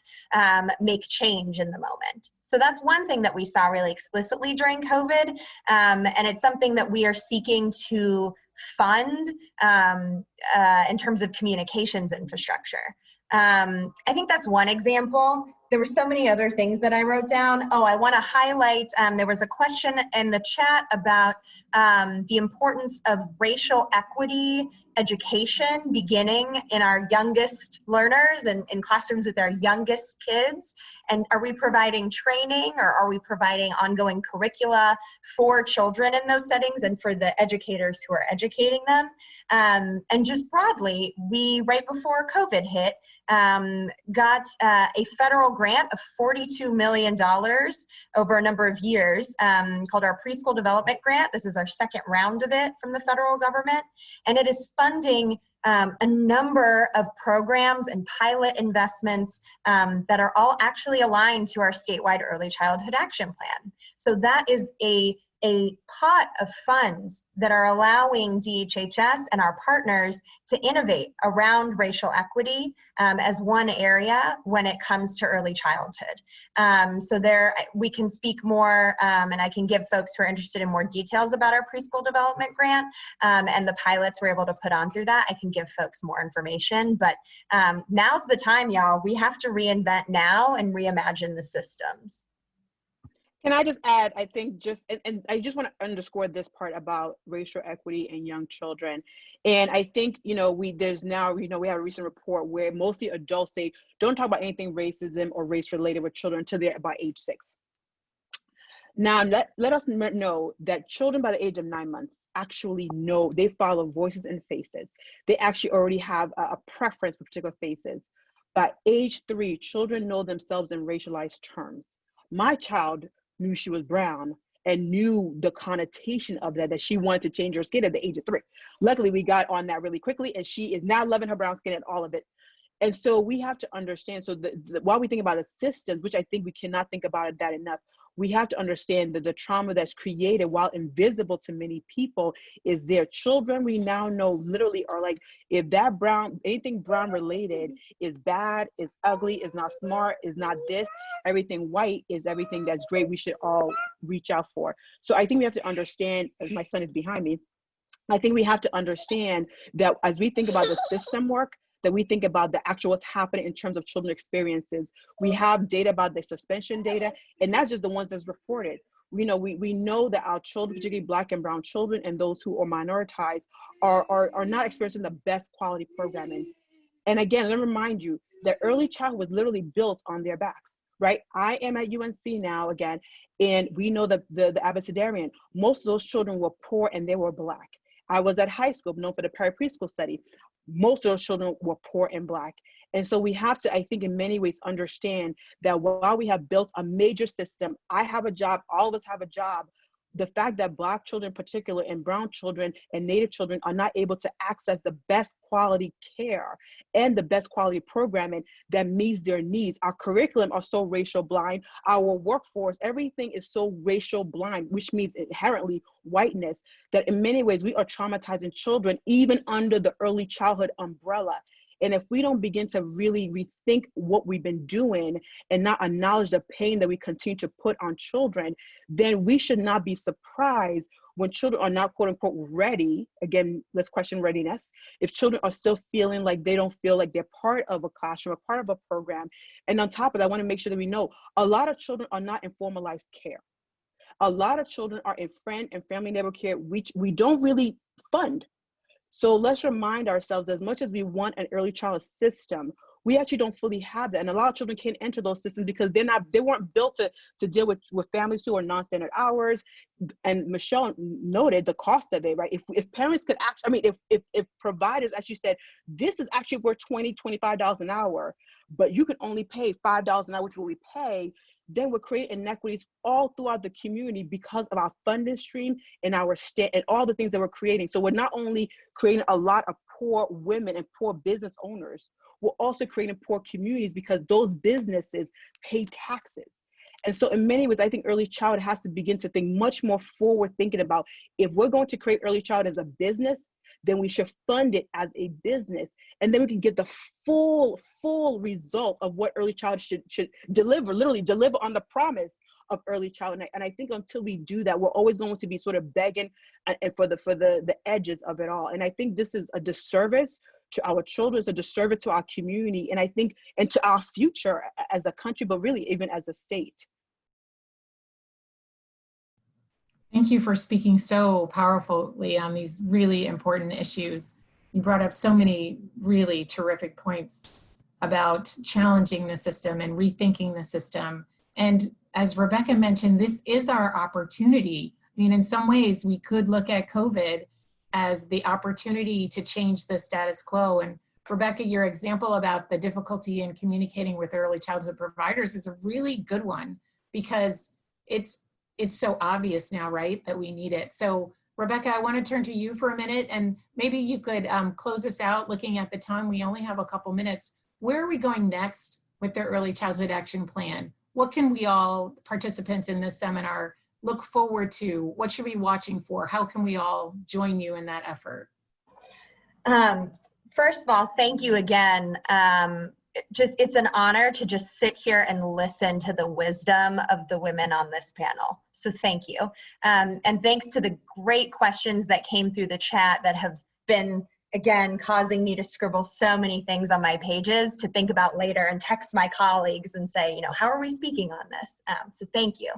make change in the moment. So that's one thing that we saw really explicitly during COVID, and it's something that we are seeking to fund in terms of communications infrastructure. I think that's one example. There were so many other things that I wrote down. Oh, I want to highlight, there was a question in the chat about the importance of racial equity education beginning in our youngest learners and in classrooms with our youngest kids. And are we providing training, or are we providing ongoing curricula for children in those settings and for the educators who are educating them? And just broadly, we, right before COVID hit, got a federal grant of $42 million over a number of years called our Preschool Development Grant. This is our second round of it from the federal government. And it is funding a number of programs and pilot investments that are all actually aligned to our statewide early childhood action plan. So that is a a pot of funds that are allowing DHHS and our partners to innovate around racial equity as one area when it comes to early childhood. So there, we can speak more, and I can give folks who are interested in more details about our preschool development grant and the pilots we're able to put on through that. I can give folks more information, but now's the time, y'all. We have to reinvent now and reimagine the systems. Can I just add, I think and I just want to underscore this part about racial equity and young children. And I think, there's now, we have a recent report where mostly adults say, don't talk about anything racism or race related with children until they're about age 6. Now, let us know that children by the age of 9 months actually know, they follow voices and faces. They actually already have a preference for particular faces. By age 3, children know themselves in racialized terms. My child knew she was brown and knew the connotation of that she wanted to change her skin at the age of 3. Luckily, we got on that really quickly, and she is now loving her brown skin and all of it. And so we have to understand, so while we think about the systems, which I think we cannot think about it that enough, we have to understand that the trauma that's created, while invisible to many people, is their children. We now know literally are like, if that anything brown related is bad, is ugly, is not smart, is not this, everything white is everything that's great, we should all reach out for. So I think we have to understand, as my son is behind me, I think we have to understand that as we think about the system work, that we think about the actual what's happening in terms of children experiences. We have data about the suspension data, and that's just the ones that's reported. We know that our children, particularly Black and brown children, and those who are minoritized, are not experiencing the best quality programming. And again, let me remind you that early childhood was literally built on their backs, right? I am at UNC now again, and we know that the Abecedarian, most of those children were poor and they were Black. I was at high school, known for the preschool study. Most of those children were poor and Black. And so we have to, I think, in many ways understand that while we have built a major system, I have a job, all of us have a job, the fact that Black children in particular and brown children and Native children are not able to access the best quality care and the best quality programming that meets their needs. Our curriculum are so racial blind. Our workforce, everything is so racial blind, which means inherently whiteness, that in many ways we are traumatizing children even under the early childhood umbrella. And if we don't begin to really rethink what we've been doing and not acknowledge the pain that we continue to put on children, then we should not be surprised when children are not quote unquote ready. Again, let's question readiness. If children are still feeling like they don't feel like they're part of a classroom or part of a program. And on top of that, I want to make sure that we know a lot of children are not in formalized care. A lot of children are in friend and family neighbor care, which we don't really fund. So let's remind ourselves, as much as we want an early childhood system, we actually don't fully have that. And a lot of children can't enter those systems because they weren't built to deal with families who are non-standard hours. And Michelle noted the cost of it, right? If parents could actually, if providers actually said, this is actually worth $20, $25 an hour, but you can only pay $5 an hour, which is what we pay, then we're creating inequities all throughout the community because of our funding stream and our state and all the things that we're creating. So we're not only creating a lot of poor women and poor business owners, we're also creating poor communities because those businesses pay taxes. And so in many ways, I think early childhood has to begin to think much more forward thinking about, if we're going to create early childhood as a business, then we should fund it as a business. And then we can get the full result of what early childhood should deliver, literally deliver on the promise of early childhood. And I think until we do that, we're always going to be sort of begging for the edges of it all. And I think this is a disservice to our children, it's a disservice to our community, and I think, and to our future as a country, but really even as a state. Thank you for speaking so powerfully on these really important issues. You brought up so many really terrific points about challenging the system and rethinking the system. And as Rebecca mentioned, this is our opportunity. I mean, in some ways, we could look at COVID as the opportunity to change the status quo. And Rebecca, your example about the difficulty in communicating with early childhood providers is a really good one, because it's so obvious now, right, that we need it. So Rebecca, I want to turn to you for a minute, and maybe you could close us out. Looking at the time, we only have a couple minutes. Where are we going next with the Early Childhood Action Plan? What can we all, participants in this seminar, look forward to? What should we be watching for? How can we all join you in that effort? First of all, thank you again. It's an honor to just sit here and listen to the wisdom of the women on this panel. So thank you. And thanks to the great questions that came through the chat that have been, again, causing me to scribble so many things on my pages to think about later and text my colleagues and say, you know, how are we speaking on this? So thank you.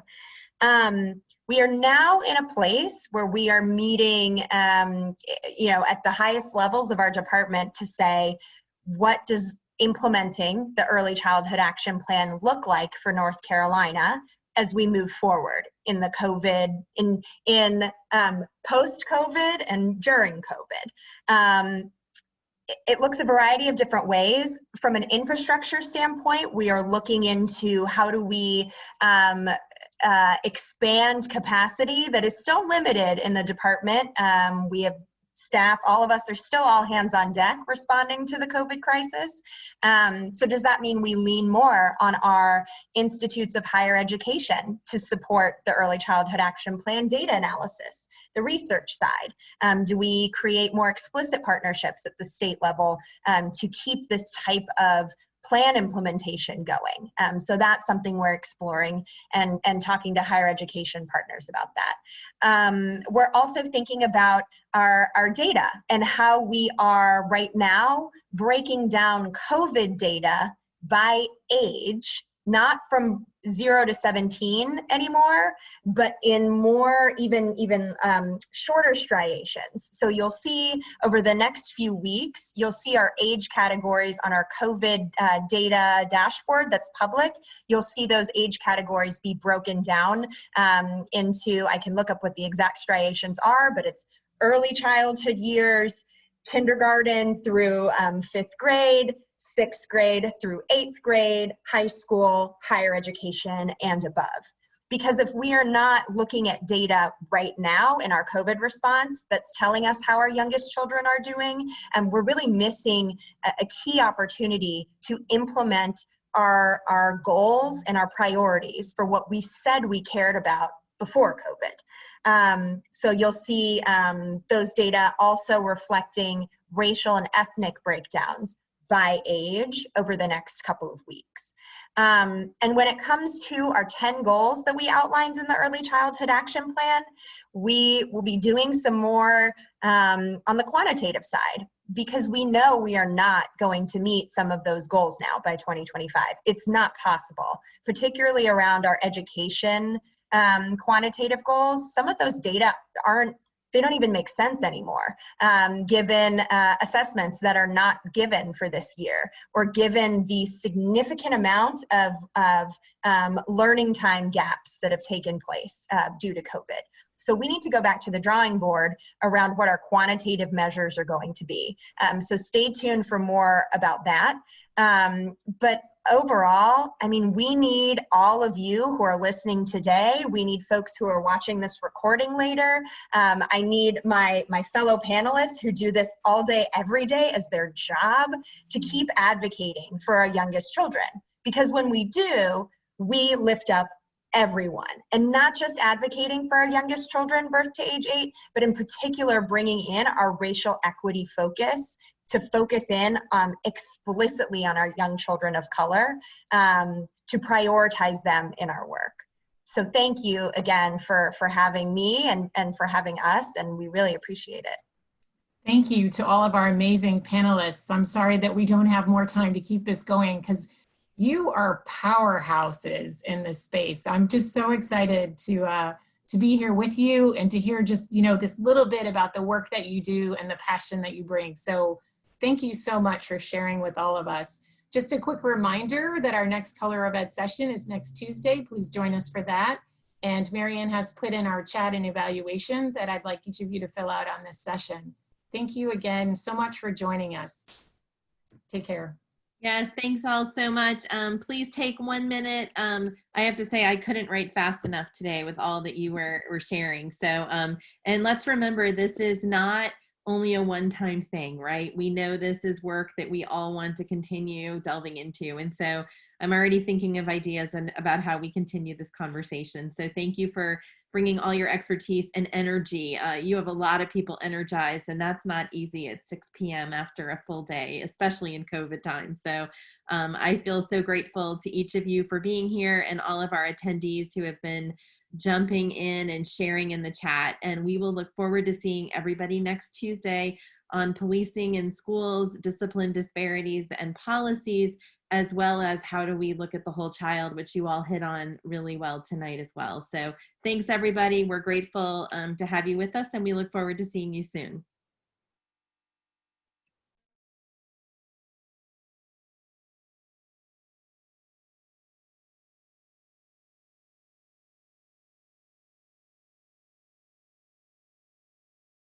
We are now in a place where we are meeting, you know, at the highest levels of our department to say, what does implementing the Early Childhood Action Plan look like for North Carolina as we move forward in the COVID, in post-COVID and during COVID. It looks a variety of different ways. From an infrastructure standpoint, we are looking into how do we expand capacity that is still limited in the department. We have staff, all of us are still all hands on deck responding to the COVID crisis. So does that mean we lean more on our institutes of higher education to support the Early Childhood Action Plan data analysis, the research side? Do we create more explicit partnerships at the state level to keep this type of plan implementation going? So that's something we're exploring and talking to higher education partners about that. We're also thinking about our data and how we are right now breaking down COVID data by age, not from 0 to 17 anymore, but in more even shorter striations. So you'll see over the next few weeks, you'll see our age categories on our COVID data dashboard that's public. You'll see those age categories be broken down into, I can look up what the exact striations are, but it's early childhood years, kindergarten through 5th grade, 6th grade through 8th grade, high school, higher education, and above. Because if we are not looking at data right now in our COVID response that's telling us how our youngest children are doing, and we're really missing a key opportunity to implement our goals and our priorities for what we said we cared about before COVID. So you'll see those data also reflecting racial and ethnic breakdowns by age over the next couple of weeks. And when it comes to our 10 goals that we outlined in the Early Childhood Action Plan, we will be doing some more on the quantitative side, because we know we are not going to meet some of those goals now by 2025. It's not possible, particularly around our education quantitative goals. Some of those data they don't even make sense anymore, given assessments that are not given for this year, or given the significant amount of learning time gaps that have taken place due to COVID. So we need to go back to the drawing board around what our quantitative measures are going to be. So stay tuned for more about that. But overall, I mean, we need all of you who are listening today. We need folks who are watching this recording later. I need my fellow panelists who do this all day, every day as their job to keep advocating for our youngest children. Because when we do, we lift up everyone, and not just advocating for our youngest children birth to age 8, but in particular bringing in our racial equity focus to focus in explicitly on our young children of color, to prioritize them in our work. So thank you again for having me and for having us, and we really appreciate it. Thank you to all of our amazing panelists. I'm sorry that we don't have more time to keep this going, because you are powerhouses in this space. I'm just so excited to be here with you and to hear just, you know, this little bit about the work that you do and the passion that you bring. So thank you so much for sharing with all of us. Just a quick reminder that our next Color of Ed session is next Tuesday. Please join us for that. And Marianne has put in our chat an evaluation that I'd like each of you to fill out on this session. Thank you again so much for joining us. Take care. Yes, thanks all so much. Please take 1 minute. I have to say I couldn't write fast enough today with all that you were sharing. So, and let's remember, this is not only a one-time thing, right? We know this is work that we all want to continue delving into. And so I'm already thinking of ideas about how we continue this conversation. So thank you for bringing all your expertise and energy. You have a lot of people energized, and that's not easy at 6 p.m. after a full day, especially in COVID time. So I feel so grateful to each of you for being here and all of our attendees who have been jumping in and sharing in the chat. And we will look forward to seeing everybody next Tuesday on policing in schools, discipline disparities and policies, as well as how do we look at the whole child, which you all hit on really well tonight as well. So thanks everybody. We're grateful to have you with us, and we look forward to seeing you soon.